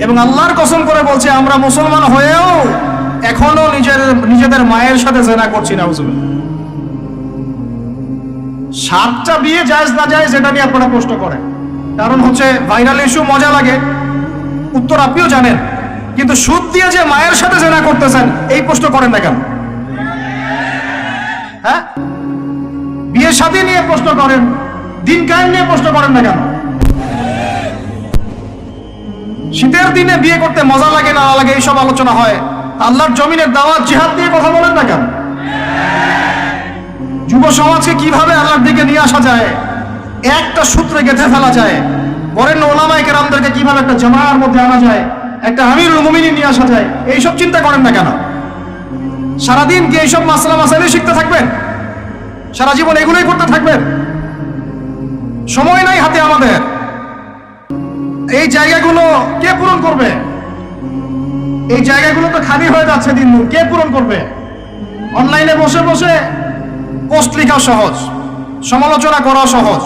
এবং আল্লাহর কসম করে বলছে আমরা মুসলমান হয়েও এখনো নিজেদের মায়ের সাথে জেনা করছি না। সাতটা বিয়ে জায়েজ না জায়েজ এটা নিয়ে আপনারা প্রশ্ন করেন, কারণ হচ্ছে ভাইরাল ইস্যু, মজা লাগে, উত্তর আপনিও জানেন, কিন্তু সুদ দিয়ে যে মায়ের সাথে জেনা করতেছেন এই প্রশ্ন করেন না কেন? হ্যাঁ, বিয়ে শাদী নিয়ে প্রশ্ন করেন, দিন কায়েম নিয়ে প্রশ্ন করেন না কেন? শীতের দিনে বিয়ে করতে মজা লাগে না লাগে এইসব আলোচনা হয়, আল্লাহর জমিনের দাওয়াত জিহাদ নিয়ে কথা বলেন না কেন? যুব সমাজকে কিভাবে আল্লাহর দিকে নিয়ে আসা যায়, একটা সূত্রে গেঁথে ফেলা যায়, বরেণ্য ওলামায়ে কেরামদেরকে কিভাবে একটা জামায়ার মধ্যে আনা যায়, একটা আমিরুল মুমিনিন নিয়ে আসা যায়, এইসব চিন্তা করেন না কেন? সারাদিন কি এইসব মাসলা মাসাইল শিখতে থাকবেন? সারা জীবন এগুলোই করতে থাকবেন? সময় নাই হাতে আমাদের। এই জায়গাগুলো কে পূরণ করবে? এই জায়গাগুলো তো খালি হয়ে যাচ্ছে দিন দিন, কে পূরণ করবে? অনলাইনে বসে বসে পোস্ট লেখা সহজ, সমালোচনা করা সহজ,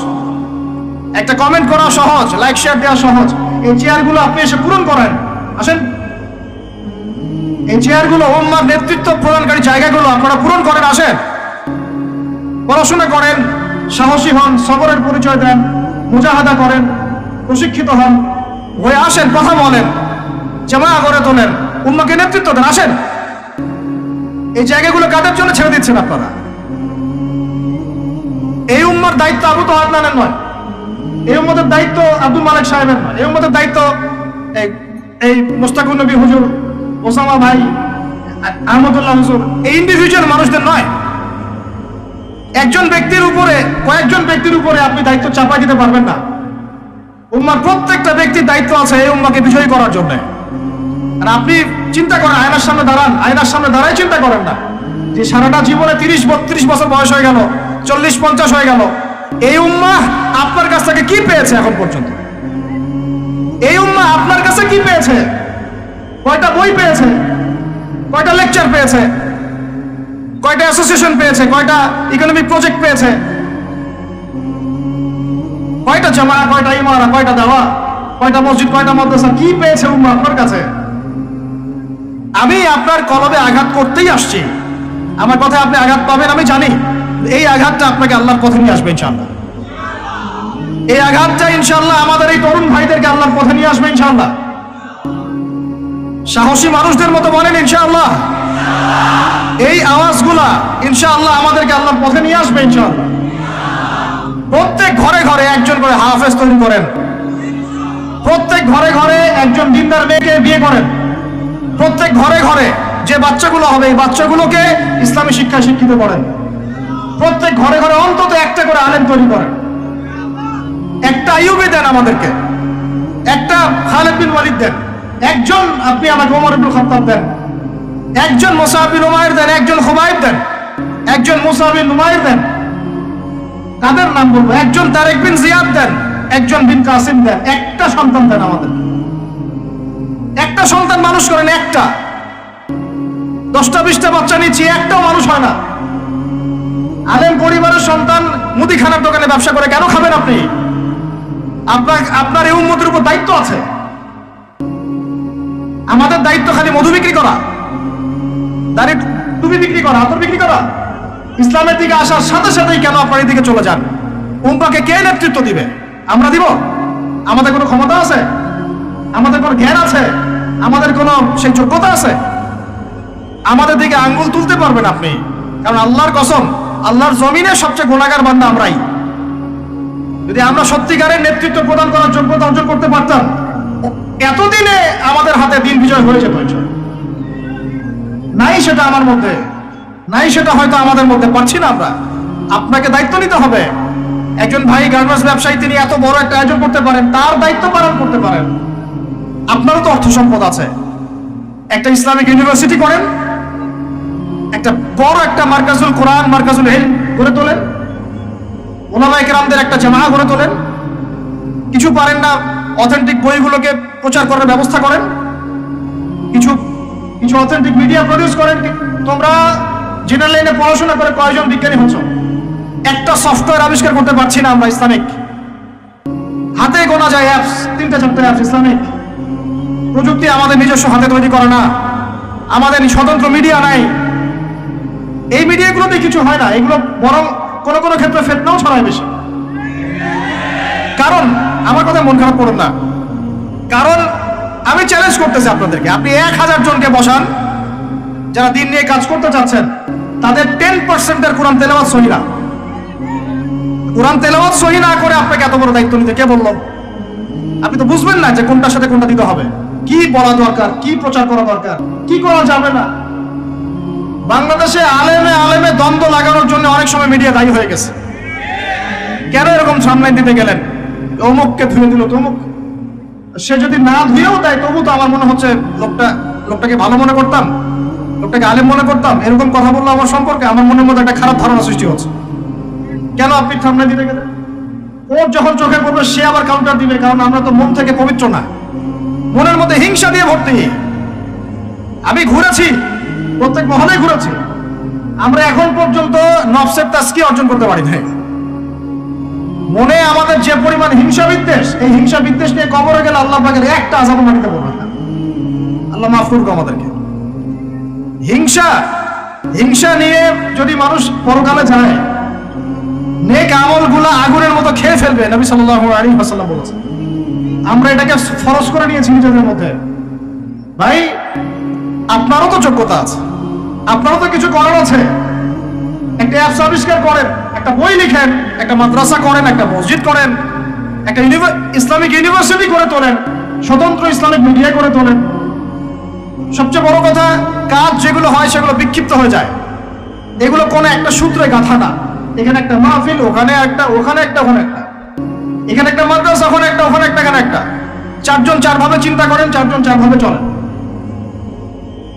একটা কমেন্ট করা সহজ, লাইক শেয়ার দেওয়া সহজ। এই চেয়ারগুলো আপনি এসে পূরণ করেন, আসেন। এই চেয়ারগুলো, উম্মার নেতৃত্ব প্রদানকারী জায়গাগুলো আপনারা পূরণ করেন, আসেন। পড়াশোনা করেন, সাহসী হন, সবরের পরিচয় দেন, মুজাহাদা করেন, প্রশিক্ষিত হন, হয়ে আসেন, কথা বলেন, জামায়া গড়ে তোলেন, উম্মাকে নেতৃত্ব দেন, আসেন। এই জায়গাগুলো কাদের জন্য ছেড়ে দিচ্ছেন আপনারা? এই উম্মার দায়িত্ব আবু তো আদনানের নয়, এই উম্মতের দায়িত্ব আব্দুল মালিক সাহেবের নয়, এই উম্মতের দায়িত্ব এই মুস্তাকুর নবী হুজুর, ওসামা ভাই, আহমদুল্লাহ হুজুর, এই ইন্ডিভিজুয়াল মানুষদের নয়। একজন ব্যক্তির উপরে, কয়েকজন ব্যক্তির উপরে আপনি দায়িত্ব চাপাই দিতে পারবেন না। উম্মার প্রত্যেকটা ব্যক্তির দায়িত্ব আছে এই উম্মাকে বিজয়ী করার জন্য। আর আপনি চিন্তা করেন, আয়নার সামনে দাঁড়ান, আয়নার সামনে দাঁড়াই চিন্তা করেন না যে সারাটা জীবনে 30-32 বছর বয়স হয়ে গেল, 40-50 হয়ে গেল, এই উম্মাহ আপনার কাছ থেকে কি পেয়েছে এখন পর্যন্ত? এই উম্মাহ আপনার কাছে কি পেয়েছে? কয়টা বই পেয়েছে? কয়টা লেকচার পেয়েছে? কয়টা অ্যাসোসিয়েশন পেয়েছে? কয়টা ইকোনমিক প্রজেক্ট পেয়েছে? কয়টা জামায়া, কয়টা ইমারা, কয়টা দাওয়া, কয়টা মসজিদ, কয়টা মাদ্রাসা, কি পেয়েছে উম্মাহ আপনার কাছে? আমি আপনার কলবে আঘাত করতেই আসছি, আমার কথা আপনি আঘাত পাবেন আমি জানি। এই আঘাতটা আপনাকে আল্লাহর পথে নিয়ে আসবে ইনশাআল্লাহ। এই আঘাতটা ইনশাআল্লাহ আমাদের এই তরুণ ভাইদেরকে আল্লাহর পথে নিয়ে আসবে ইনশাআল্লাহ। সাহসী মানুষদের মতো বলেন ইনশাআল্লাহ। এই আওয়াজগুলা ইনশাআল্লাহ আমাদেরকে আল্লাহর পথে নিয়ে আসবে ইনশাআল্লাহ। প্রত্যেক ঘরে ঘরে একজন করে হাফেজ তৈরি করেন, প্রত্যেক ঘরে ঘরে একজন দিনদার মেয়েকে বিয়ে করেন, প্রত্যেক ঘরে ঘরে যে বাচ্চাগুলো হবে এই বাচ্চাগুলোকে ইসলামী শিক্ষায় শিক্ষিত করেন, প্রত্যেক ঘরে ঘরে অন্তত একটা করে আলেম তৈরি করেন। একটা আইয়ুবী দেন আমাদেরকে, একটা খালিদ বিন ওয়ালিদ দেন, একজন আপনি আমাকে ওমর ইবনে খাত্তাব দেন, একজন মুসআব বিন উমাইর দেন, একজন খুবাইব দেন, একজন মুসআব বিন উমাইর দেন। কাদের নাম বলবো? একজন তারেক বিন জিয়াদ দেন, একজন বিন কাসিম দেন। একটা সন্তান দেন আমাদের, একটা সন্তান মানুষ করেন। একটা 10টা-20টা বাচ্চা নিচ্ছি, একটাও মানুষ হয় না। আলেম পরিবারের সন্তান মুদিখানার দোকানে ব্যবসা করে কেন খাবেন আপনি? আপনার এই উম্মতের উপর দায়িত্ব আছে। আমাদের দায়িত্ব খালি মধু বিক্রি করা, দাড়ি টুপি বিক্রি করা, আতর বিক্রি করা? ইসলামের দিকে আসার সাথে সাথেই কেন আপনার এই দিকে চলে যান? উম্মাকে কে নেতৃত্ব দিবে? আমরা দিব? আমাদের কোনো ক্ষমতা আছে? আমাদের কোনো জ্ঞান আছে? আমাদের কোনো সেই যোগ্যতা আছে? আমাদের দিকে আঙ্গুল তুলতে পারবেন আপনি? কারণ আল্লাহর কসম, আল্লাহর জমিনে সবচেয়ে গুনাহগার বান্দা আমরাই। যদি আমরা সত্যিকারের নেতৃত্ব প্রদান করার যোগ্যতা অর্জন করতে পারতাম, এতদিনে আমাদের হাতে দিন বিজয় হয়ে যেত। নাই সেটা আমার মধ্যে, নাই সেটা হয়তো আমাদের মধ্যে, পারছি না আমরা। আপনাকে দায়িত্ব নিতে হবে। একজন ভাই গার্মেন্টস ব্যবসায়ী, তিনি এত বড় একটা আয়োজন করতে পারেন, তার দায়িত্ব পালন করতে পারেন। আপনারও তো অর্থ সম্পদ আছে, একটা ইসলামিক ইউনিভার্সিটি করেন, একটা বড় একটা মার্কাজুল কোরআন, মার্কাজুল ইলম গড়ে তোলেন, উলামায়ে কেরামদের একটা জামায়া গড়ে তোলেন। কিছু পারেন না, অথেন্টিক বইগুলোকে প্রচার করার ব্যবস্থা করেন, কিছু কিছু অথেন্টিক মিডিয়া প্রডিউস করেন। তোমরা জেনারেল লাইনে পড়াশোনা করে কয়জন বিজ্ঞানী হচ্ছ? একটা সফটওয়্যার আবিষ্কার করতে পারছি না আমরা ইসলামিক, হাতে গোনা যায় অ্যাপস, 3-4 অ্যাপস ইসলামিক। প্রযুক্তি আমাদের নিজস্ব হাতে তৈরি করা না, আমাদের স্বতন্ত্র মিডিয়া নাই। এই মিডিয়াগুলোতে কিছু হয় না, এগুলো বরং কোনো কোনো ক্ষেত্রে ফিতনাও ছড়ায় বেশি। কারণ আমার কথা মন খারাপ করুন না, কারণ আমি চ্যালেঞ্জ করতেছি আপনাদেরকে, আপনি 1000 জনকে বসান যারা দিন নিয়ে কাজ করতে চাচ্ছেন, তাদের 10% কোরআন তেলাওয়াত সহি না। কোরআন তেলাওয়াত সহি না করে আপনাকে এত বড় দায়িত্ব নিতে কে বলল? আপনি তো বুঝবেন না যে কোনটার সাথে কোনটা দিতে হবে, কি বলা দরকার, কি প্রচার করা দরকার, কি করা যাবে না। বাংলাদেশে আলেমে আলেমে দ্বন্দ্ব লাগানোর জন্য অনেক সময় মিডিয়া দায়ী হয়ে গেছে। কেন এরকম সামনে দিতে গেলেন? অমুককে ধুয়ে দিল তমুক, সে যদি না ধুয়েও দেয় তবু তো আমার মনে হচ্ছে লোকটাকে ভালো মনে করতাম, লোকটাকে আলেম মনে করতাম। এরকম কথা বললো আমার সম্পর্কে, আমার মনের মধ্যে একটা খারাপ ধারণা সৃষ্টি হচ্ছে। কেন আপনি সামনে দিতে গেলেন? ওর যখন চোখে পড়বে সে আবার কাউন্টার দিবে, কারণ আমরা তো মন থেকে পবিত্র না, মনের মধ্যে হিংসা দিয়ে ভর্তি। আমি ঘুরেছি, প্রত্যেক মহলে ঘুরেছি, আমরা এখন পর্যন্ত নফসের তাজকিয়া অর্জন করতে পারি নাই। মনে আমাদের যে পরিমাণ হিংসা বিদ্বেষ, এই হিংসা বিদ্বেষ নিয়ে কবরে গেলে আল্লাহ পাকের একটা আযাব মানিতে পারবে না। আল্লাহ মাফ করুক আমাদেরকে। হিংসা নিয়ে যদি মানুষ পরকালে যায়, নেক আমলগুলো আগুনের মতো খেয়ে ফেলবে, নবী সাল্লাল্লাহু আলাইহি ওয়াসাল্লাম বলেছেন। আমরা এটাকে ফরজ করে নিয়েছি নিজেদের মধ্যে। ভাই, আপনারও তো যোগ্যতা আছে, আপনারও তো কিছু করার আছে। একটা অ্যাপস আবিষ্কার করেন, একটা বই লিখেন, একটা মাদ্রাসা করেন, একটা মসজিদ করেন, একটা ইসলামিক ইউনিভার্সিটি করে তোলেন, স্বতন্ত্র ইসলামিক মিডিয়া করে তোলেন। সবচেয়ে বড় কথা, কাজ যেগুলো হয় সেগুলো বিক্ষিপ্ত হয়ে যায়। এগুলো কোনো একটা সূত্রে গাঁথা না। এখানে একটা মাহফিল, ওখানে একটা, ওখানে একটা, ওখানে একটা, এখানে একটা মাদ্রাসা, ওখানে একটা, ওখানে একটা, এখানে একটা। 4 জন 4 ভাবে চিন্তা করেন, 4 জন 4 ভাবে চলেন।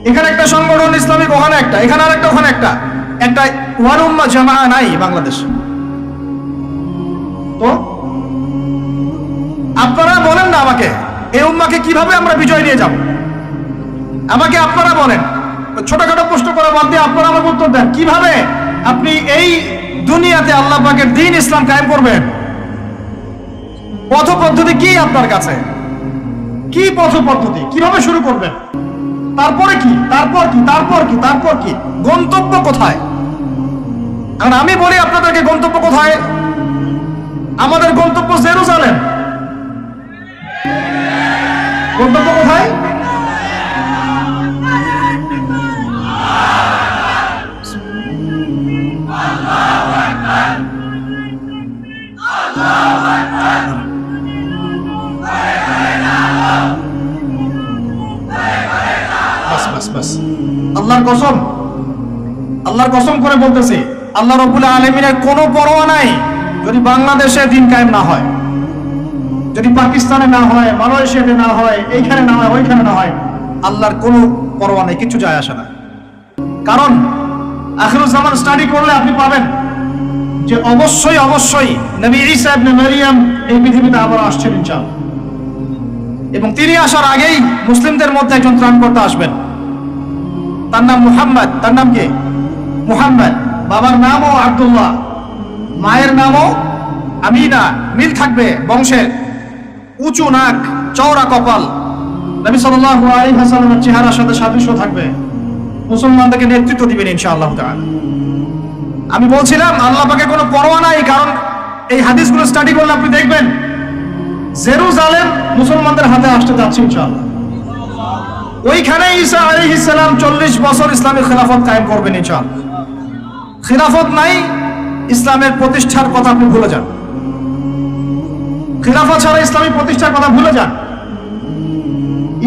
এখানে একটা সংগঠন ইসলামিক, ওখানে একটা, এখানে আর একটা, ওখানে একটা। একটা ওয়ান উম্মাহ জামাআ নাই বাংলাদেশ। তো আপনারা বলেন না আমাকে, এই উম্মাহকে কিভাবে আমরা বিজয় নিয়ে যাব? আমাকে আপনারা বলেন, ছোটখাটো প্রশ্ন করা বাদ দিয়ে আপনারা আমাকে উত্তর দেন, কিভাবে আপনি এই দুনিয়াতে আল্লাহ পাকের দ্বীন ইসলাম কায়েম করবেন? পথ পদ্ধতি কি আপনার কাছে? কি পথ পদ্ধতি, কিভাবে শুরু করবেন? তারপরে কি, তারপর কি, তারপর কি, তারপর কি? গন্তব্য কোথায়? কারণ আমি বলি আপনাদেরকে, গন্তব্য কোথায়? আমাদের গন্তব্য জেরুজালেম। গন্তব্য কোথায়? আল্লাহর কসম করে বলতেছি, আল্লাহ রাব্বুল আলামিনের কোনো পরোয়া নাই যদি বাংলাদেশে দিন কায়েম না হয়, যদি পাকিস্তানে না হয়, মালয়েশিয়াতে না হয়, এইখানে না হয়, ওইখানে না হয়, আল্লাহর কোনো পরোয়া নেই, কিছু যায় আসে না। কারণ আখিরুজ জামান স্টাডি করলে আপনি পাবেন যে অবশ্যই অবশ্যই নবী ঈসা ইবনে মারইয়াম এই পৃথিবীতে আবার আসছেন ইনশাআল্লাহ, এবং তিনি আসার আগেই মুসলিমদের মধ্যে একজন ত্রাণকর্তা আসবেন। তার নাম মুহাম্মদ। তার নাম কি? মুহাম্মদ। বাবার নামও আব্দুল্লাহ, মায়ের নামও আমিনা। মিল থাকবে বংশের। উঁচু নাক, চওড়া কপাল, নবী সাল্লাল্লাহু আলাইহি ওয়াসাল্লামের চেহারার সাথে সাদৃশ্য থাকবে। মুসলমানদেরকে নেতৃত্ব দিবেন ইনশাআল্লাহ তাআলা। আমি বলছিলাম আল্লাহ পাকের কোনো পরোয়া নাই, কারণ এই হাদিসগুলো স্টাডি করলে আপনি দেখবেন জেরুজালেম মুসলমানদের হাতে আসতে যাচ্ছে ইনশাআল্লাহ। ওইখানে ঈসা আলাইহিস সালাম 40 বছর ইসলামের খেলাফত কায়েম করবেন ইনশাআল্লাহ। খেলাফত নাই, ইসলামের প্রতিষ্ঠার কথা আপনি ভুলে যান। খেলাফত ছাড়া ইসলামী প্রতিষ্ঠার কথা ভুলে যান।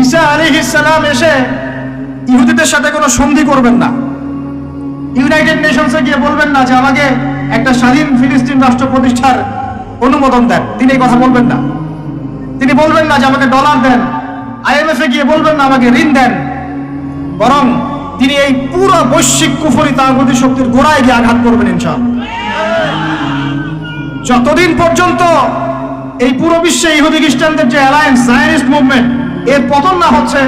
ঈসা আলাইহিস সালাম এসে ইহুদিদের সাথে কোনো সন্ধি করবেন না। ইউনাইটেড নেশনসে গিয়ে বলবেন না যে আমাকে একটা স্বাধীন ফিলিস্তিন রাষ্ট্র প্রতিষ্ঠার অনুমোদন দেন, তিনি এই কথা বলবেন না। তিনি বলবেন না যে আমাকে ডলার দেন, IMF এ গিয়ে বলবেন না আমাকে ঋণ দেন, বরং তিনি এই পুরো বৈশ্বিক কুফরি তাগুতি শক্তির গোড়ায় গিয়ে আঘাত করবেন ইনশাআল্লাহ। যতদিন পর্যন্ত এই পুরো বিশ্বে ইহুদি খ্রিস্টানদের যে অ্যালায়েন্স, জায়নিস্ট মুভমেন্ট, এর পতন না হচ্ছে,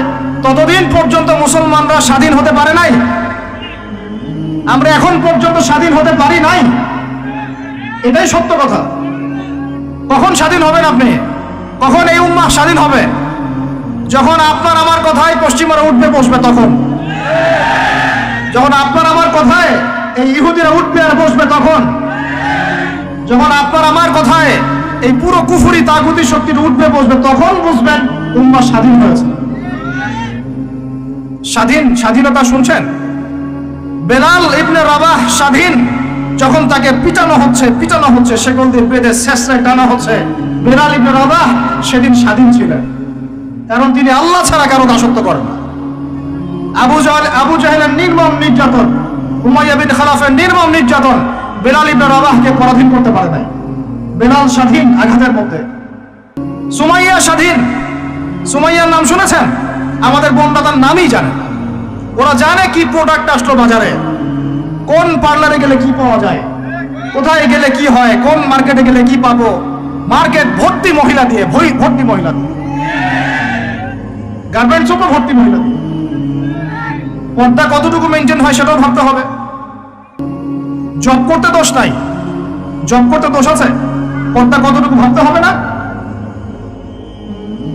ততদিন পর্যন্ত মুসলমানরা স্বাধীন হতে পারে নাই। আমরা এখন পর্যন্ত স্বাধীন হতে পারি নাই, এটাই সত্য কথা। কখন স্বাধীন হবেন আপনি? কখন এই উম্মাহ স্বাধীন হবে? যখন আপনার আমার কথায় পশ্চিমারা উঠবে বসবে তখন, যখন আপনার আমার কথায় এই ইহুদিরা উঠবে আর বসবে তখন, যখন আপনার আমার কথায় এই পুরো কুফরি তাগুতি শক্তিটা উঠবে বসবে তখন বুঝবেন উম্মাহ স্বাধীন হয়েছে। স্বাধীনতা শুনছেন? বেলাল ইবনে রাবাহ স্বাধীন, যখন তাকে পিটানো হচ্ছে সেকল দিয়ে বেঁধে শেষরায় টানা হচ্ছে, বেলাল ইবনে রাবাহ সেদিন স্বাধীন ছিলেন, কারণ তিনি আল্লাহ ছাড়া কারো দাসত্ব করেন না। আবু জাহেলের নির্মম নির্যাতন, উমাইয়া বিন খালাফের নির্মম নির্যাতন বেলাল ইবনে রাবাহকে পরাধীন করতে পারে নাই। বেলাল স্বাধীন আঘাতের মধ্যে। সুমাইয়া স্বাধীন। সুমাইয়ার নাম শুনেছেন? আমাদের বোনরা তার নামই জানে না। ওরা জানে কি প্রোডাক্ট আসলো বাজারে, কোন পার্লারে গেলে কি পাওয়া যায়, কোথায় গেলে কি হয়, কোন মার্কেটে গেলে কি পাবো। মার্কেট ভর্তি মহিলা দিয়ে, ভর্তি মহিলা দিয়ে, গার্মেন্টসও তো ভর্তি মহিলা দিয়ে। পর্দা কতটুকু মেনটেন হয় সেটাও ভাবতে হবে। জব করতে দোষ নাই, জব করতে দোষ আছে, পর্দা কতটুকু ভাবতে হবে না?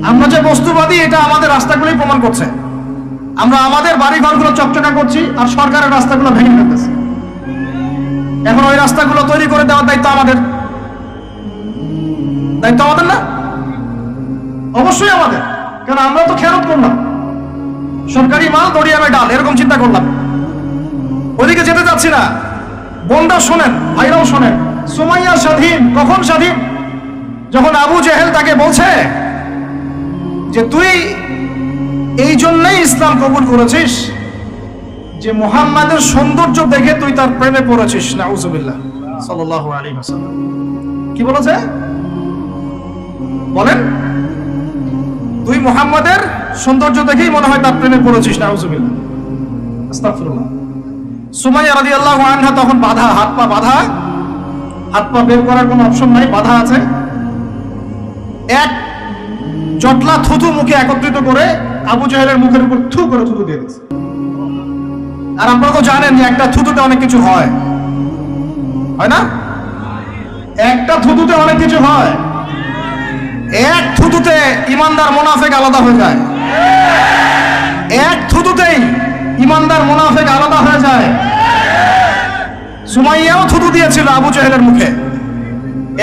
আমরা যে বস্তুবাদী এটা আমাদের রাস্তাগুলোই প্রমাণ করছে। আমরা আমাদের বাড়ি ঘরগুলো চকচকা করছি আর সরকারের রাস্তাগুলো ভেঙে ফেলতেছি। এখন ওই রাস্তাগুলো তৈরি করে দেওয়ার দায়িত্ব আমাদের, দায়িত্ব আমাদের না? অবশ্যই আমাদের, কারণ আমরা তো খেয়ালত করলাম সরকারি মাল দড়িয়ামে ডাল, এরকম চিন্তা করলাম। ওইদিকে যেতে যাচ্ছি না। বোনরা শোনেন, ভাইরাও শোনেন, সুমাইয়া স্বাধীন। কখন স্বাধীন? যখন আবু জেহেল তাকে বলছে যে তুই এই জন্যই ইসলাম কবুল করেছিস যে মুহাম্মাদের সৌন্দর্য দেখে তুই তার প্রেমে পড়েছিস। নাউজুবিল্লাহ সাল্লাল্লাহু আলাইহি ওয়াসাল্লাম কি বলেছে বলেন? তুই মুহাম্মাদের সৌন্দর্য দেখেই মনে হয় তার প্রেমে পড়েছিস। নাউজুবিল্লাহ, আস্তাগফিরুল্লাহ। সুমাইয়া রাদিয়াল্লাহু আনহা তখন বাধা, হাত পা বাধা, হাত পা বের করার কোনো অপশন নাই, বাধা আছে। এক জটলা থুতু মুখে একত্রিত করে আবু জাহেলের মুখের উপর থু করে থুতু দিয়ে দিয়েছে। আর আপনারা তো জানেন যে একটা থুতুতে অনেক কিছু হয়, হয় না? একটা থুতুতে অনেক কিছু হয়। এক থুতুতে ইমানদার মুনাফিক আলাদা হয়ে যায়। এক থুতুতেই ইমানদার মুনাফিক আলাদা হয়ে যায়। সুমাইয়াও থুতু দিয়েছিল আবু জাহেলের মুখে।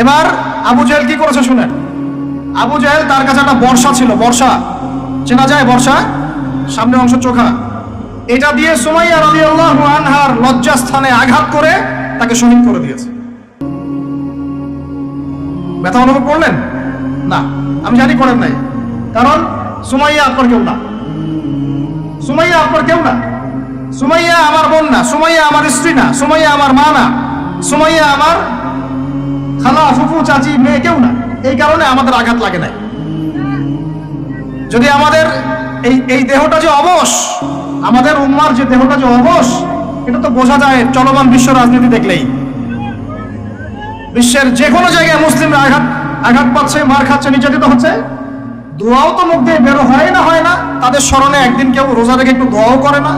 এবার আবু জাহেল কি করেছে শুনেন। আবু জাহেল, তার কাছে একটা বর্ষা ছিল, বর্ষা চেনা যায়, বর্ষা সামনে অংশ চোখা, এটা দিয়ে সুমাইয়া রাদিয়াল্লাহু আনহার লজ্জাস্থানে আঘাত করে তাকে শহীদ করে দিয়েছে। ব্যথা অনুভব করলেন না? আমি জানি করেন নাই, কারণ সুমাইয়া আপনার কেউ না, সুমাইয়া আপনার কেউ না, সুমাইয়া আমার বোন না, সুমাইয়া আমার স্ত্রী না, সুমাইয়া আমার মা না, সুমাইয়া আমার খালা ফুফু চাচি মেয়ে কেউ না। এই কারণে আমাদের আঘাত লাগে নাই। যদি আমাদের এই দেহটা যে অবশ, আমাদের উম্মার যে দেহটা যে অবশ, এটা তো বোঝা যায় চলমান বিশ্ব রাজনীতি দেখলেই। বিশ্বের যে কোনো জায়গায় মুসলিমরা আঘাত পাচ্ছে, মার খাচ্ছে, নির্যাতিত হচ্ছে। দোয়াও তো মুখ দিয়ে বেরো হয় না। তাদের স্মরণে একদিন কেউ রোজা রেখে একটু দোয়াও করে না,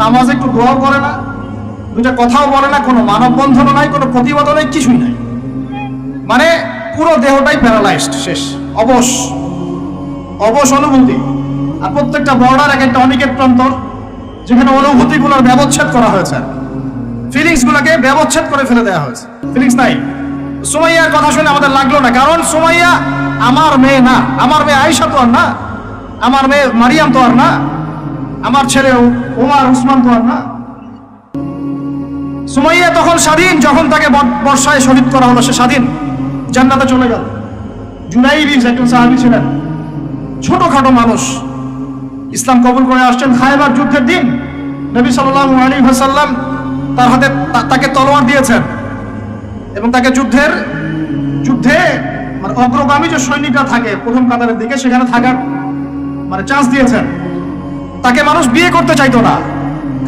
নামাজে একটু দোয়াও করে না, দুইটা কথাও বলে না, কোনো মানববন্ধনও নাই, কোনো প্রতিবাদও নাই, কিছুই নাই। মানে পুরো দেহটাই প্যারালাইজড, শেষ, অবশ অনুভূতি। আর প্রত্যেকটা বর্ডার এক একটা অনিকেট প্রান্তর, যেখানে অনুভূতিগুলোর ব্যবচ্ছেদ করা হয়েছে, ফিলিংস গুলোকে ব্যবচ্ছেদ করে ফেলে দেওয়া হয়েছে, ফিলিংস নাই। সুমাইয়ার কথা শুনে আমাদের লাগলো না, কারণ সুমাইয়া আমার মেয়ে না, আমার মেয়ে আয়েশা তো আর না, আমার মেয়ে মারিয়াম তো আর না, আমার ছেলে ওমর উসমান তো আর না। সুমাইয়া তখন স্বাধীন, যখন তাকে বর্ষায় শহীদ করা হলো, সে স্বাধীন, জান্নাতে চলে গেল। জুনাইব একজন সাহাবী ছিলেন, ছোটখাটো মানুষ, ইসলাম কবুল করে আসছেন। খায়বার যুদ্ধের দিন নবী সাল্লাল্লাহু আলাইহি ওয়াসাল্লাম তার হাতে তাকে তলোয়ার দিয়েছেন এবং তাকে যুদ্ধে মানে অগ্রগামী যে সৈনিকরা থাকে প্রথম কাতারের দিকে, সেখানে থাকার মানে চান্স দিয়েছেন। তাকে মানুষ বিয়ে করতে চাইতো না,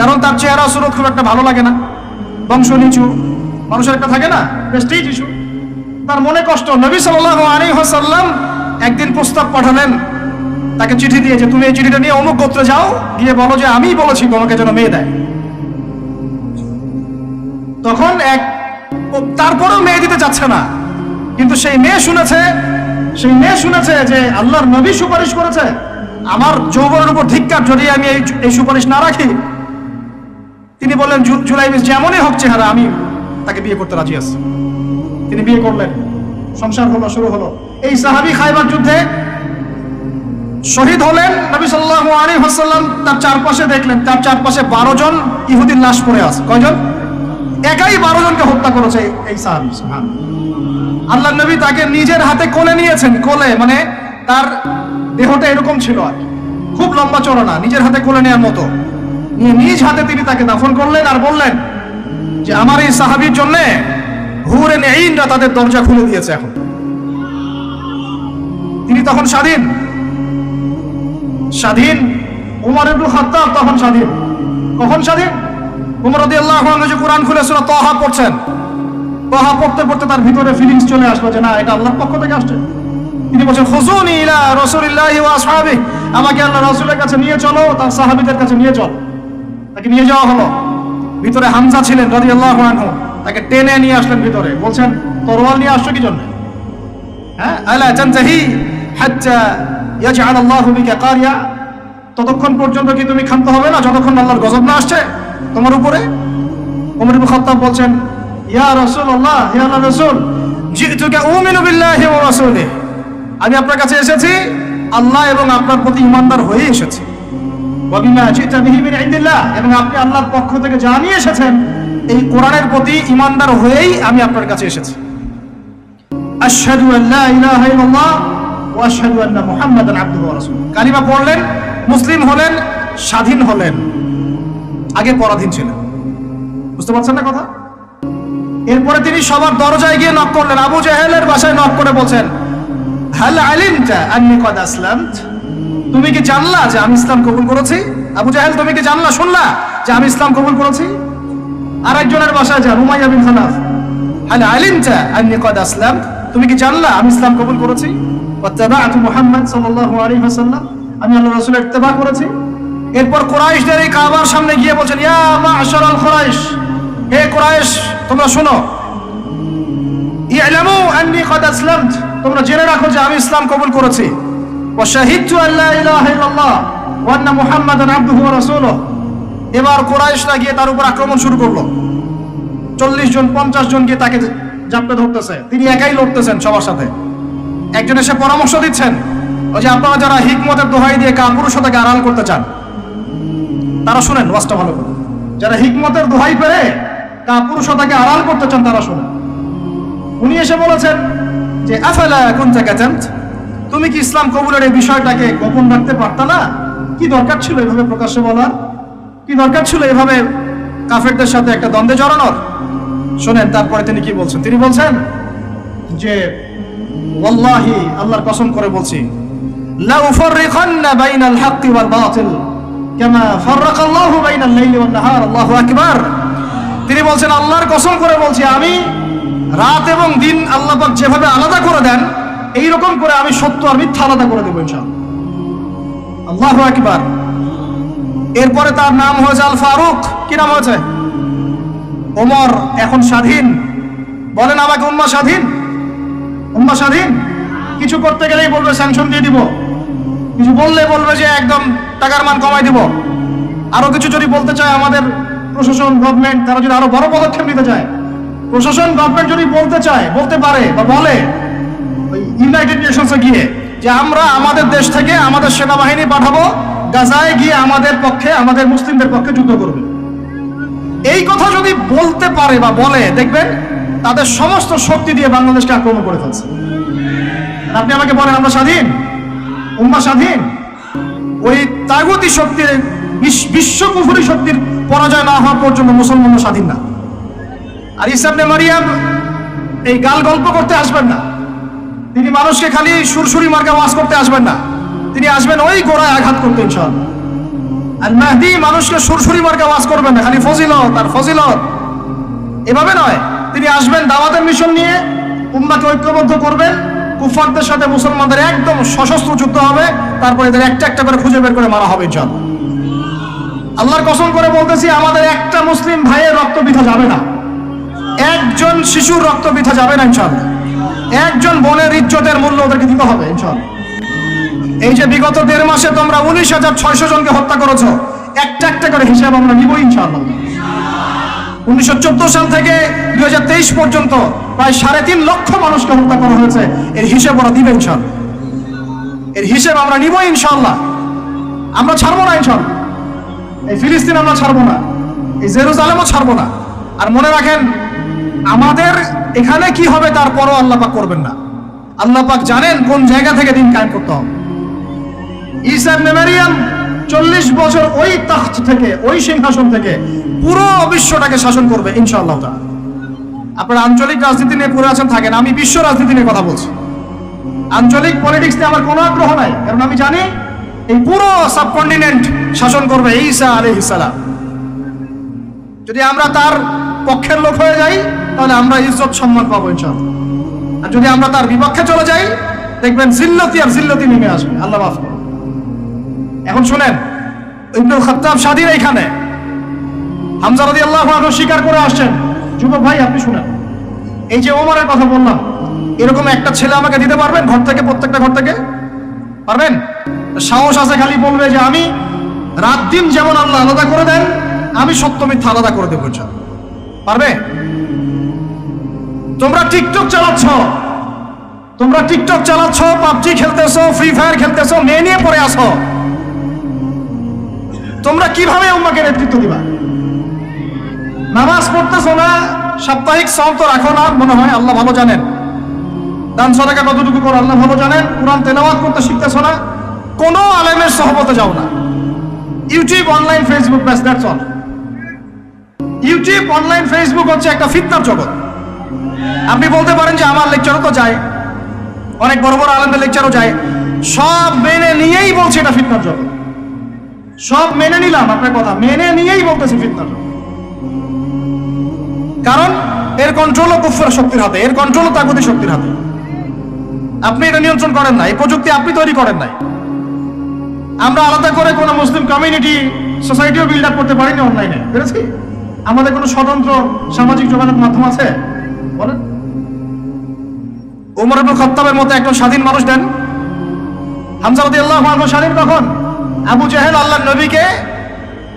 কারণ তার চেহারা সুরত খুব একটা ভালো লাগে না, বংশ নিচু, মানুষের একটা থাকে না প্রেস্টিজ ইস্যু। তার মনে কষ্ট। নবী সাল্লাল্লাহু আলাইহি ওয়াসাল্লাম একদিন প্রস্তাব পাঠালেন, তাকে চিঠি দিয়ে, যে তুমি এই চিঠিটা নিয়ে অমুক গোত্রে যাও, গিয়ে বলো যে আমি বলেছি তোমাকে যেন মেয়ে দেয়। তখন তারপরেও মেয়ে দিতে যাচ্ছে না, কিন্তু সেই মেয়ে শুনেছে যে আল্লাহর নবী সুপারিশ করেছে, আমার যৌবনের উপর ধিক্কার যদি আমি এই সুপারিশ না রাখি। তিনি বললেন জুলাইবিস যেমনই হোক চেহারা, আমি তাকে বিয়ে করতে রাজি আছি। তিনি বিয়ে করলেন, সংসার হলো, শুরু হলো। এই সাহাবী খায়বার যুদ্ধে শহীদ হলেন। নবী সাল্লাল্লাহু আলাইহি ওয়াসাল্লাম তার চারপাশে দেখলেন, তার চারপাশে 12 জন ইহুদির লাশ পড়ে আছে। কয়জন? একাই 12 জনকে হত্যা করেছে এই সাহাবী। সুবহানাল্লাহ। আল্লাহর নবী তাকে নিজের হাতে কোলে নিয়েছেন। কোলে মানে তার দেহটা এরকম ছিল, আর খুব লম্বা চওড়া না, নিজের হাতে কোলে নেওয়ার মতো নিয়ে নিজ হাতে তিনি তাকে দাফন করলেন। আর বললেন যে আমার এই সাহাবীর জন্য হুরে নেইনরা তাদের দরজা খুলে দিয়েছে। এখন তিনি তখন স্বাধীন। ওমর ইবনে খাত্তাব তখন স্বাধীন। কখন স্বাধীন? ওমর রাদিয়াল্লাহু আনহু যে কোরআন খুলে সূরা তাহা পড়ছেন, তাহা পড়তে পড়তে তার ভিতরে ফিলিংস চলে আসলো যে না, এটা আল্লাহর পক্ষ থেকে আসছে। তিনি বলছেন খুজুনি ইলা রাসূলিল্লাহি ওয়া আসহাবিহি, আমাকে আল্লাহর রাসূলের কাছে নিয়ে চলো, তার সাহাবীদের কাছে নিয়ে চল। তাকে নিয়ে যাওয়া হলো। ভিতরে হামজা ছিলেন রাদিয়াল্লাহু আনহু, তাকে টেনে নিয়ে আসলেন ভিতরে। বলছেন তরোয়াল নিয়ে আসছো কি জন্য? হ্যাঁ, আলা তানতাহি হাত্তা ইয়াজআল আল্লাহু বিকা কারিয়া, ততক্ষণ পর্যন্ত কি তুমি ক্ষান্ত হবে না যতক্ষণ আল্লাহর গজব না আসছে তোমার উপরে? ওমর ইবনে খাত্তাব বলছেন ইয়া রাসূলুল্লাহ, হে আল্লাহর রাসূল, জিতুকা উমিনু বিল্লাহি ওয়া রাসূলিহি, আমি আপনার কাছে এসেছি আল্লাহ এবং আপনার প্রতি ঈমানদার হয়ে এসেছি। ওয়া বিমা জিতা বিহি মিন ইনদিল্লাহ, এবং আপনি আল্লাহর পক্ষ থেকে যা নিয়ে এসেছেন এই কোরআনের প্রতি ঈমানদার হয়েই আমি আপনার কাছে এসেছি। আশহাদু আল্লা ইলাহা ইল্লাল্লাহ ওয়া আশহাদু আন্না মুহাম্মাদান আবদুহু ওয়া রাসূলুহু। কালিমা পড়লেন, মুসলিম হলেন, স্বাধীন হলেন। আগে পরাধীন ছিলেন। বুঝতে পারছেন না কথা? এরপরে তিনি সবার দরজায় গিয়ে নক করলেন। আবু জাহেলের বাসায় নক করে বলছেন হাল আলিমতা আন্নী কদ আসলামত, তুমি কি জানলা যে আমি ইসলাম কবুল করেছি? আবু জাহেল, তুমি কি জানলা, শুনলা যে আমি ইসলাম কবুল করেছি? আরেকজনের বাসায় যান, উমাইয়া বিন খালাফ, হাল আলিমতা আন্নী কদ আসলামত, তুমি কি জানলা আমি ইসলাম কবুল করেছি? ওয়াত্তাবা'তু মুহাম্মদ সাল্লাল্লাহু আলাইহি ওয়াসাল্লাম, আমি আল্লাহর রাসূলের ইত্তেবা করেছি। এরপর কুরাইশদের এই কাবার সামনে গিয়ে বলছেন ইয়া মা'শারাল কুরাইশ, হে কুরাইশ তোমরা শোনো, ই'লামু আন্নী কদ আসলামত, তোমরা জেনে রাখো যে আমি ইসলাম কবুল করেছি। ওয়া শাহিদতু আল্লা ইলাহা ইল্লাল্লাহ ওয়া আন্না মুহাম্মাদান আবদুহু ওয়া রাসূলুহু। এবার কুরাইশরা গিয়ে তার উপর আক্রমণ শুরু করলো। 40 জন 50 জন গিয়ে তাকে জাপটে ধরতেছে। তিনি একাই লড়তেছেন সবার সাথে। একজন এসে পরামর্শ দিচ্ছেন, ওই যে আপনারা যারা হিকমতের দোহাই দিয়ে কাপুরুষতাকে আড়াল করতে চান তারা শুনেন ওয়াজটা ভালো করে। যারা হিকমতের দোহাই পেয়ে কাপুরুষতাকে আড়াল করতে চান তারা শুনেন। উনি এসে বলেছেন যে আফালা কুনতা কাতামত, তুমি কি ইসলাম কবুলের এই বিষয়টাকে গোপন রাখতে পারতা না? কি দরকার ছিল এভাবে প্রকাশ্যে বলার? কি দরকার ছিল এভাবে কাফেরদের সাথে একটা দ্বন্দ্বে জড়ানোর? শোনেন তারপরে তিনি কি বলছেন। তিনি বলছেন যে ওয়াল্লাহি, আল্লাহর কসম করে বলছি, লা উফাররিকান্না বাইনাল হাক্কি ওয়াল বাতিল কামা ফাররাকাল্লাহু বাইনাল লাইলি ওয়ান নাহার। আল্লাহু আকবার। তিনি বলছেন আল্লাহর কসম করে বলছি, আমি রাত এবং দিন আল্লাহ পাক যেভাবে আলাদা করে দেন এইরকম করে আমি সত্য আর মিথ্যা আলাদা করে দেব ইনশাআল্লাহ। আল্লাহু আকবার। এরপরে তার নাম হয়েছে আল ফারুক। কি নাম হয়েছে? ওমর এখন স্বাধীন। বলেন আমাকে, উম্মাহ স্বাধীন? উম্মাহ স্বাধীন? কিছু করতে গেলেই বলবে স্যাংশন দিয়ে দিব, কিছু বললে বলবে যে একদম টাকার মান কমাই দিব। আরো কিছু যদি বলতে চায় আমাদের প্রশাসন, গভর্নমেন্ট, তারা যদি আরো বড় পদক্ষেপ নিতে চায়, প্রশাসন গভর্নমেন্ট যদি বলতে চায়, বলতে পারে বা বলে ওই ইউনাইটেড নেশনসে গিয়ে যে আমরা আমাদের দেশ থেকে আমাদের সেনাবাহিনী পাঠাবো, গাজায় গিয়ে আমাদের পক্ষে, আমাদের মুসলিমদের পক্ষে যুদ্ধ করবে। এই কথা যদি বলতে পারে বা বলে, দেখবেন তাদের সমস্ত শক্তি দিয়ে বাংলাদেশকে আক্রমণ করে ফেলছে। আপনি আমাকে বলেন আমরা স্বাধীন? উম্মাহ স্বাধীন? ওই তাগুতি শক্তির, বিশ্ব কুফরি শক্তির পরাজয় না হওয়া পর্যন্ত মুসলমান স্বাধীন না। আর ঈসা ইবনে মারিয়াম এই গাল গল্প করতে আসবেন না। তিনি মানুষকে খালি সুরসুরি মার্কা ওয়াজ করতে আসবেন না। তিনি আসবেন ওই গোড়ায় আঘাত করতে ইনশাআল্লাহ। আর মাহদী মানুষকে সুরসুরি মার্কা ওয়াজ করবেন না, খালি ফজিলত আর ফজিলত, এভাবে নয়। তিনি আসবেন দাওয়াতের মিশন নিয়ে, উম্মাহকে ঐক্যবদ্ধ করবেন, কুফারদের সাথে মুসলমানদের একদম সশস্ত্র যুদ্ধ হবে, তারপর এদের একটা একটা করে খুঁজে বের করে মারা হবে ইনশাআল্লাহ। আল্লাহর কসম করে বলতেছি, আমাদের একটা মুসলিম ভাইয়ের রক্ত বৃথা যাবে না, একজন শিশুর রক্ত বৃথা যাবে না ইনশাআল্লাহ। একজন বোনের ইজ্জতের মূল্য ওদেরকে দিতে হবে ইনশাআল্লাহ। এই যে বিগত 1.5 মাসে তোমরা 19,600 জনকে হত্যা করেছো, একটা একটা করে হিসাব আমরা নিব ইনশাআল্লাহ। 1914 সাল থেকে 2023 পর্যন্ত প্রায় 3.5 লক্ষ মানুষকে হত্যা করা হয়েছে, এর হিসাব ওরা দিবে ইনশাআল্লাহ। এর হিসাব আমরা নিব ইনশাআল্লাহ। আমরা ছাড়বো না ইনশাআল্লাহ। এই ফিলিস্তিন আমরা ছাড়বো না, এই জেরুজালেমও ছাড়বো না। আর মনে রাখেন, আমাদের এখানে কি হবে তারপরও আল্লাহ পাক করবেন না। আল্লাহ পাক জানেন কোন জায়গা থেকে দিন কায়েম করতে হবে। ঈসা ইবনে মারইয়াম 40 বছর ওই তাখত থেকে, ওই সিংহাসন থেকে পুরো বিশ্বটাকে শাসন করবে ইনশাআল্লাহ তাআলা। আপনারা আঞ্চলিক রাজনীতি নিয়ে পড়ে আছেন, থাকেন। আমি বিশ্ব রাজনীতি নিয়ে কথা বলছি। আঞ্চলিক পলিটিক্স নিয়ে আমার কোনো আগ্রহ নাই, কারণ আমি জানি এই পুরো সাবকন্টিনেন্ট শাসন করবে ঈসা আলাইহিস সালাম। যদি আমরা তার পক্ষের লোক হয়ে যাই, তাহলে আমরা ইজ্জত সম্মান পাবো ইনশাআল্লাহ। আর যদি আমরা তার বিপক্ষে চলে যাই, দেখবেন জিল্লতি আর জিল্লতি নেমে আসবে। আল্লাহ মাফ করুন। এখন শুনেন, ইবনুল খাত্তাব স্বাধীন এইখানে হামজা রাদিয়াল্লাহু আনহু স্বীকার করে আসছেন। যুবক ভাই, আপনি শুনেন, এই যে ওমরের কথা বললাম, এরকম একটা ছেলে আমাকে দিতে পারবেন ঘর থেকে, প্রত্যেকটা ঘর থেকে? পারবেন? সাহস আছে খালি বলবে যে আমি রাত দিন যেমন আল্লাহ আলাদা করে দেন, আমি সত্য মিথ্যা আলাদা করে দেবো ইনশাআল্লাহ। পারবে? তোমরা টিকটক চালাচ্ছ, পাবজি খেলতেছো, ফ্রি ফায়ার খেলতেছো, মেয়ে নিয়ে পড়ে আসো। তোমরা কিভাবে উম্মাকে নেতৃত্ব দিবা? নামাজ পড়তেছো না, সাপ্তাহিক সওম তো রাখো না মনে হয়, আল্লাহ ভালো জানেন। দান সদকা কতটুকু করো আল্লাহ ভালো জানেন। কুরআন তেলাওয়াত করতে শিখতেছো না, কোনো আলেমের সহবতে যাও না। ইউটিউব, অনলাইন, ফেসবুক, ব্যাস, that's all. YouTube, online, Facebook হচ্ছে একটা ফিতনার জগৎ। আপনি বলতে পারেন যে আমার লেকচারও তো যায়, অনেক বড় বড় আলেমদের লেকচারও যায়। সব মেনে নিয়েই বলছি এটা ফিতনার জগৎ। সব মেনে নিলাম, আপনার কথা মেনে নিয়েই বলতেছি ফিতনার জগৎ। কারণ এর কন্ট্রোলও কুফর শক্তির হাতে, এর কন্ট্রোলও তাগুতি শক্তির হাতে। আপনি এটা নিয়ন্ত্রণ করেন না, এই প্রযুক্তি আপনি তৈরি করেন নাই। আমরা আলাদা করে কোনো মুসলিম কমিউনিটি, সোসাইটিও বিল্ড আপ করতে পারিনি অনলাইনে, পেরেছি? আমাদের কোনো স্বতন্ত্র সামাজিক যোগাযোগ মাধ্যম আছে? বলেন। ওমর ইবনে খাত্তাবের মতো একজন স্বাধীন মানুষ দেন। হামজা রাদিয়াল্লাহু আনহু স্বাধীন কখন? আবু জাহেল আল্লাহর নবীকে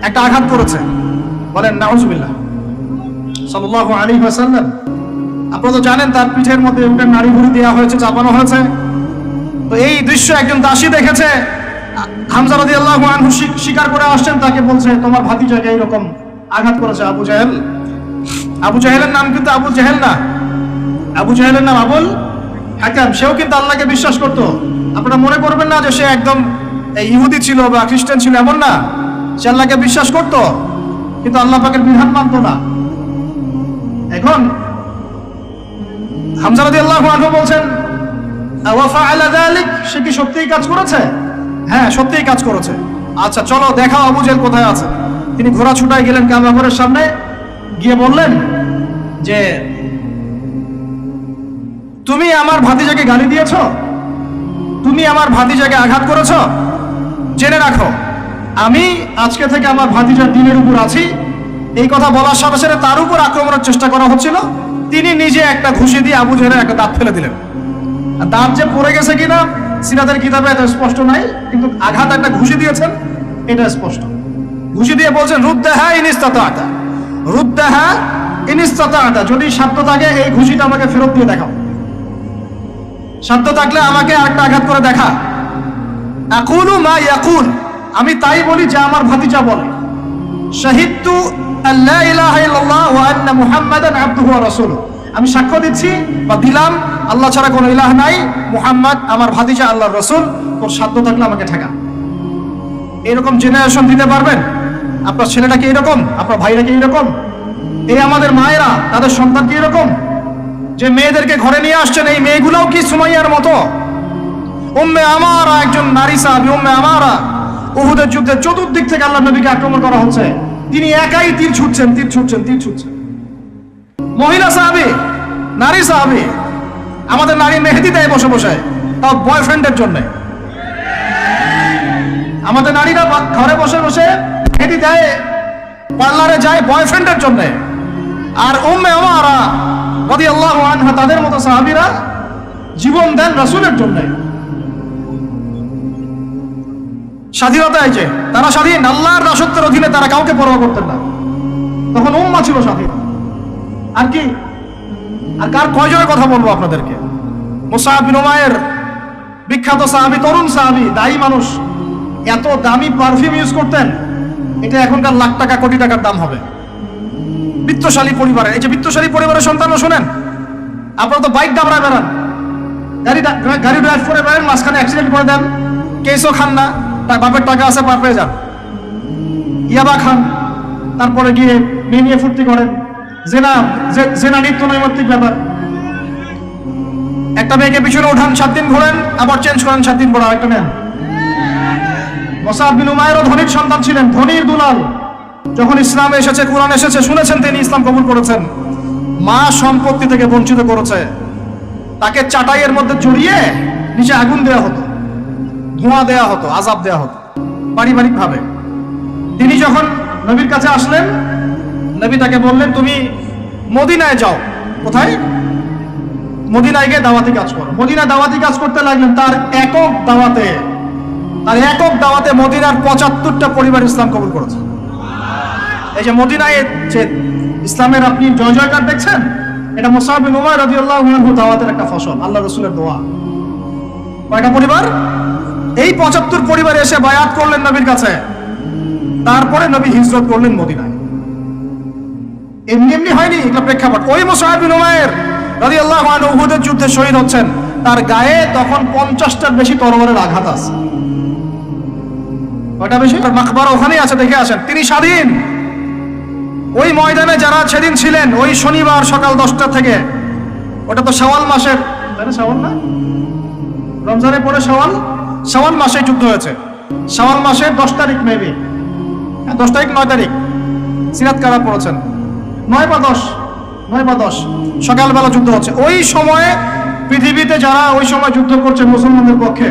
একটা আঘাত করেছে, বলেন নাউজুবিল্লাহ, সাল্লাল্লাহু আলাইহি ওয়াসাল্লাম। আপনারা তো জানেন তার পিঠের মধ্যে উটের নাড়ি ভুঁড়ি দেওয়া হয়েছে, চাপানো হয়েছে। তো এই দৃশ্য একজন দাসী দেখেছে। হামজা রাদিয়াল্লাহু আনহু স্বীকার করে আসছেন, তাকে বলছে তোমার ভাতিজাকে এইরকম আঘাত করেছে আবু জাহেল। আবু জাহেলের নাম কিন্তু আবু জাহেল না, আবু জাহেলের নাম আবুল হাকাম। সেও কিন্তু আল্লাহকে বিশ্বাস করত। আপনারা মনে করবেন না যে সে একদম ইহুদি ছিল বা খ্রিস্টান ছিল, এমন না। সে আল্লাহকে বিশ্বাস করত, কিন্তু আল্লাহ পাকের বিধান মানত না। এখন হামজা রাদিয়াল্লাহু আনহু বলছেন, ওয়া ফাআলা যালিক, সে কি সত্যিই কাজ করেছে? হ্যাঁ, সত্যিই কাজ করেছে। আচ্ছা চলো দেখাও আবু জাহেল কোথায় আছে। তিনি ঘোড়া ছুটায় গেলেন কাবা ঘরের সামনে, গিয়ে বললেন যে তুমি আমার ভাতিজাকে গালি দিয়েছ, তুমি আমার ভাতিজাকে আঘাত করেছ, জেনে রাখো আমি আজকে থেকে আমার ভাতিজার দিনের উপর আছি। এই কথা বলার সাথে সাথে তার উপর আক্রমণের চেষ্টা করা হচ্ছিল। তিনি নিজে একটা ঘুষি দিয়ে আবু জাহেলের একটা দাঁত ফেলে দিলেন। আর দাঁত যে পড়ে গেছে কিনা সিরাতের কিতাবে এত স্পষ্ট নাই, কিন্তু আঘাত একটা ঘুষি দিয়েছেন এটা স্পষ্ট। ঘুষি দিয়ে বলছেন রুদ্দাহা ইন ইসতাতা'তা, রুদ্দাহা ইন ইসতাতা'তা, যদি সাধ্য থাকে এই ঘুষিটা আমাকে ফেরত দিয়ে দেখাও। সাধ্য থাকলে আমাকে আরেকটা আঘাত করে দেখা। আকুলু মা ইয়াকুল, আমি তাই বলি যা আমার ভাতিজা বলে। শাহিদতু আল্লা ইলাহা ইল্লাল্লাহ ওয়া আন্না মুহাম্মাদান আবদুহু ওয়া রাসূলুহু, আমি সাক্ষ্য দিচ্ছি বা দিলাম আল্লাহ ছাড়া কোনো ইলাহ নাই, মুহাম্মদ আমার ভাতিজা আল্লাহর রাসূল। তোর সাধ্য থাকলে আমাকে ঠেকা। এরকম জেনারেশন দিতে পারবেন? আপনার ছেলেটা কি এরকম? আপনার ভাইরা কি এরকম? এই আমাদের মায়েরা তাদের সন্তান কি এরকম? যে মেয়েদেরকে ঘরে নিয়ে আসছেন, এই মেয়েগুলোও কি সুমাইয়ার মতো? উম্মে আমারা একজন নারী সাহাবী, উম্মে আমারা উহুদের যুদ্ধে চতুর্দিক থেকে আল্লাহর নবীকে আক্রমণ করা হচ্ছে, তিনি একাই তীর ছুটছেন। মহিলা সাহাবী, নারী সাহাবী। আমাদের নারী মেহেদি দেয় বসে বসে, তাও বয়ফ্রেন্ডের জন্য। আমাদের নারীরা ঘরে বসে বসে মেহেদি দেয়, পার্লারে যায় বয়ফ্রেন্ডের জন্য। আর উম্মে আমারা রাদিয়াল্লাহু আনহা, তাদের মতো সাহাবীরা জীবন দেন রাসূলের জন্য। স্বাধীনতা এই যে তারা স্বাধীন, আল্লাহর দাসত্বের অধীনে তারা কাউকে পরোয়া করতেন না। তখন উম্মাহ ছিল স্বাধীন। আর কি, আর কার কয়জনের কথা বলবো আপনাদেরকে? মুসআব বিন উমাইর, বিখ্যাত সাহাবী, তরুণ সাহাবী, দায়ী মানুষ, এত দামি পারফিউম ইউজ করতেন, এটা এখনকার লাখ টাকা কোটি টাকার দাম হবে। বিত্তশালী পরিবারের, এই যে বিত্তশালী পরিবারের সন্তানরা শোনেন, আপনারা তো বাইক দাবড়ায় বেড়ান, গাড়ি ড্রাইভ করে বেড়ান, মাঝখানে অ্যাক্সিডেন্ট করে দেন, কেসও খান না, তার বাপের টাকা আছে পার পেয়ে যান, ইয়াবা খান, তারপরে গিয়ে মেয়ে নিয়ে ফুর্তি করেন, জেনা নিত্য নৈমিত্তিক ব্যাপার। একটা মেয়েকে পিছনে উঠান, 7 দিন ঘোরেন, আবার চেঞ্জ করেন, 7 দিন পর আরেকটা নেন। মুসআব বিন উমাইরও ধনীর সন্তান ছিলেন, ধনীর দুলাল। যখন ইসলাম এসেছে, কুরআন এসেছে, শুনেছেন তিনি ইসলাম কবুল করেছেন। মা সম্পত্তি থেকে বঞ্চিত করেছে, তাকে চাটাইয়ের মধ্যে জড়িয়ে নিচে আগুন দেওয়া হতো, ধোঁয়া দেওয়া হতো, আযাব দেওয়া হতো পারিবারিক ভাবে। তিনি যখন নবীর কাছে আসলেন, নবী তাকে বললেন, তুমি মদিনায় যাও। কোথায়? মদিনায় গিয়ে দাওয়াতি কাজ করো। মদিনায় দাওয়াতি কাজ করতে লাগলেন। তার একক দাওয়াতে মদিনার 75টা পরিবার ইসলাম কবুল করেছে। এই যে মদিনায় যে ইসলামের আপনি জয় জয়কার দেখছেন, এটা মুসআব বিন উমাইর রাদিয়াল্লাহু আনহু দাওয়াতের একটা ফসল, আল্লাহ রাসূলের দোয়া। কয়টা পরিবার? এই 75 পরিবার এসে বায়াত করলেন নবীর কাছে। তারপরে নবী হিজরত করলেন মদিনায়। এমনি এমনি হয়নি, এটা প্রেক্ষাপট। ওই মুসআব বিন উমাইর রাদিয়াল্লাহু আনহু উহুদের যুদ্ধে শহীদ হচ্ছেন, তার গায়ে তখন 50টার বেশি তরবারের আঘাত আছে। কয়টা বেশি? তার মাকবারা ওখানেই আছে, দেখে আসেন। তিনি স্বাধীন। ওই ময়দানে যারা সেদিন ছিলেন, ওই শনিবার সকাল 10টা থেকে, ওটা তো শাওয়াল মাসের, তাই না? শাওয়াল না, রমজানের পরে শাওয়াল মাসে যুদ্ধ হয়েছে। শাওয়াল মাসের 10 তারিখ, মেবি 10 তারিখ 9 তারিখ, সিরাত কারা পড়েছেন, 9 বা 10 সকালবেলা যুদ্ধ হচ্ছে। ওই সময়ে পৃথিবীতে যারা ওই সময় যুদ্ধ করছে মুসলমানদের পক্ষে,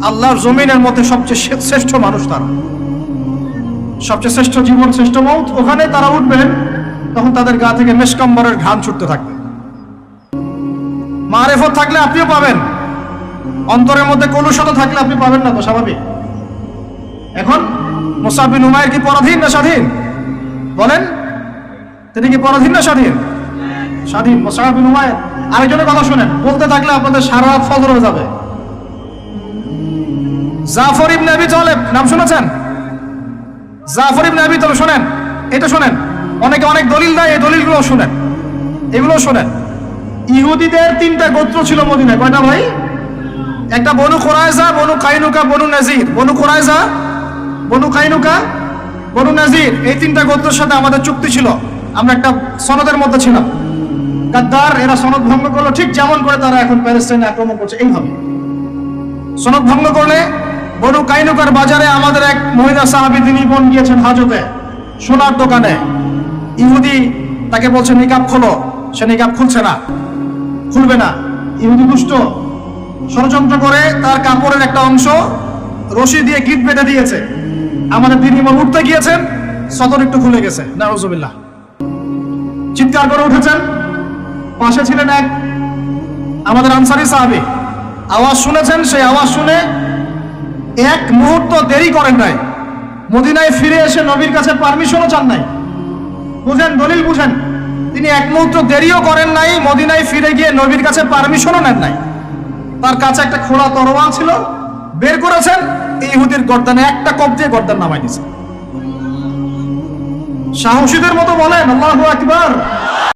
আল্লাহর জমিনের মধ্যে সবচেয়ে শ্রেষ্ঠ মানুষ তারা, সবচেয়ে শ্রেষ্ঠ জীবন, শ্রেষ্ঠ মৌত। ওখানে তারা উঠবেন, তখন তাদের গা থেকে মেশকাম্বরের ঘ্রাণ ছুটতে থাকবে। মারেফত থাকলে আপনিও পাবেন, অন্তরের মধ্যে কলুষতা থাকলে আপনি পাবেন না, তো স্বাভাবিক। এখন মুসআব বিন উমাইর কি পরাধীন না স্বাধীন? বলেন, তিনি কি পরাধীন না স্বাধীন? স্বাধীন মুসআব বিন উমাইর। আরেকজনের কথা শুনেন, বলতে থাকলে আপনাদের সারা রাত ফজর হয়ে যাবে। জাফর ইবনে আবি তালেব নাম শুনেছেন? জাফর ইবনে আবি তালেব শুনেন, এটা শুনেন। অনেকে অনেক দলিল দেয়, এই দলিলগুলো শুনেন, এগুলো শুনেন। ইহুদিদের 3টা গোত্র ছিল মদিনায়। কয়টা ভাই? একটা বনু কুরাইজা, বনু কাইনুকা, বনু নাজির। বনু কুরাইজা, বনু কাইনুকা, বনু নাজির, এই 3টা গোত্রের সাথে আমাদের চুক্তি ছিল। আমরা একটা সনদের মধ্যে ছিলাম। গাদ্দার এরা সনদ ভঙ্গ করলো, ঠিক যেমন করে তারা এখন প্যালেস্টাইনে আক্রমণ করছে, এইভাবে সনদ ভঙ্গ করলে। বনু কাইনুকার বাজারে আমাদের এক মহিলা সাহাবী, তিনি বোন গিয়েছেন হাজতে, সোনার দোকানে। ইহুদি তাকে বলছে নিকাব খোলো, সে নিকাব খুলবে না। ইহুদি দুষ্ট, ষড়যন্ত্র করে তার কাপড়ের একটা অংশ রশি দিয়ে গিট বেঁধে দিয়েছে। আমাদের তিনি উঠতে গিয়েছেন, সদর একটু খুলে গেছে, নাউজুবিল্লাহ। চিৎকার করে উঠেছেন। পাশে ছিলেন এক আমাদের আনসারী সাহাবী, আওয়াজ শুনেছেন। সেই আওয়াজ শুনে এক মুহূর্ত দেরি করেন নাই, মদিনায় ফিরে এসে নবীর কাছে পারমিশনও চান নাই। বুঝেন, দলিল বুঝেন। তিনি এক মুহূর্ত দেরিও করেন নাই, মদিনায় ফিরে গিয়ে নবীর কাছে পারমিশনও নেন নাই। তার কাছে একটা খোলা তরোয়াল ছিল, বের করেছেন, ইহুদির গর্দানে একটা কোপ দিয়ে গর্দান নামাই দিয়েছেন। সাহসীদের মতো বলেন আল্লাহু আকবার।